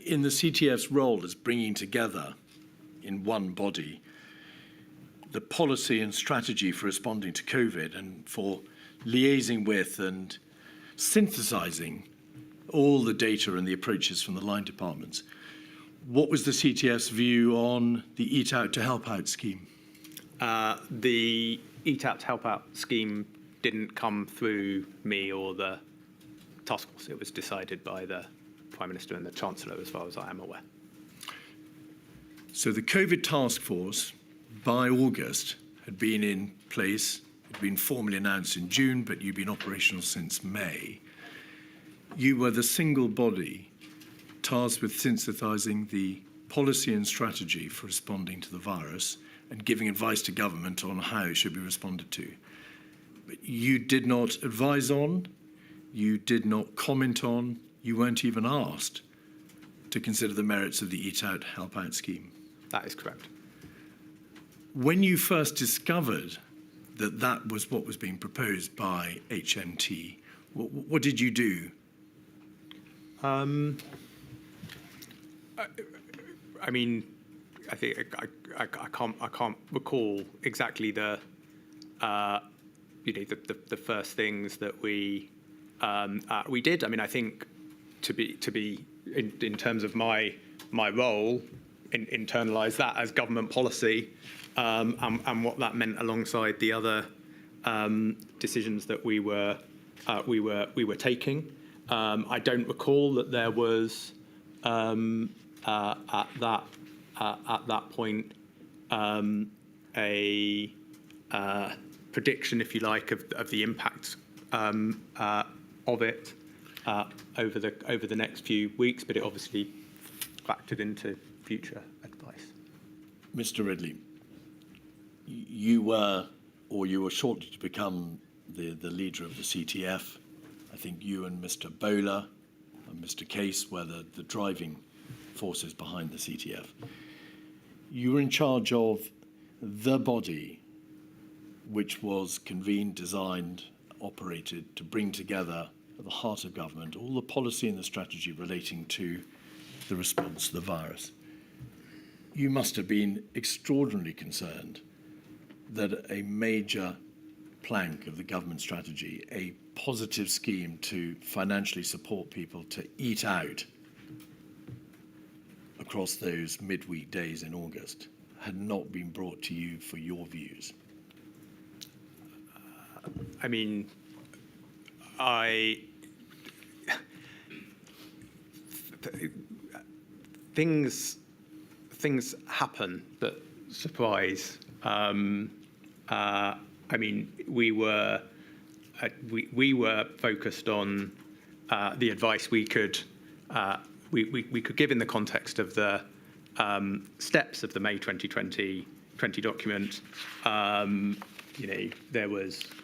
in the CTF's role as bringing together in one body the policy and strategy for responding to COVID and for liaising with and synthesizing all the data and the approaches from the line departments, what was the CTF's view on the Eat Out to Help Out scheme? The Eat Out to Help Out scheme didn't come through me or the Taskforce. It was decided by the Prime Minister and the Chancellor, as far as I am aware. So the COVID Taskforce, by August, had been in place, had been formally announced in June, but you'd been operational since May. You were the single body tasked with synthesising the policy and strategy for responding to the virus and giving advice to government on how it should be responded to. But you did not advise on, you did not comment on, you weren't even asked to consider the merits of the Eat Out, Help Out scheme. That is correct. When you first discovered that that was what was being proposed by HMT, what did you do? I mean, I think I can't recall exactly the the first things that we did. I mean, I think to be in terms of my role, internalise that as government policy, and what that meant alongside the other decisions that we were taking. I don't recall that there was at that point a prediction, if you like, of the impact of it over the next few weeks, but it obviously factored into future advice. Mr. Ridley, you were shortly to become the leader of the CTF. I think you and Mr. Bowler and Mr. Case were the driving forces behind the CTF. You were in charge of the body which was convened, designed, operated to bring together at the heart of government all the policy and the strategy relating to the response to the virus. You must have been extraordinarily concerned that a major plank of the government strategy, a positive scheme to financially support people to eat out across those midweek days in August, had not been brought to you for your views. I mean, things happen that surprise. I mean, we were focused on the advice we could give in the context of the steps of the May 2020 document.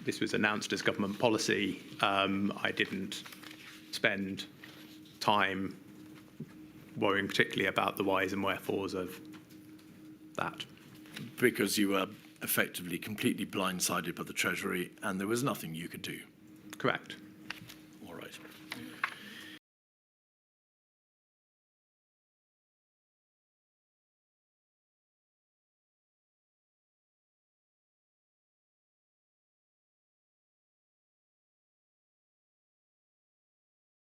This was announced as government policy. I didn't spend time worrying particularly about the whys and wherefores of that. Because you were effectively completely blindsided by the Treasury and there was nothing you could do. Correct.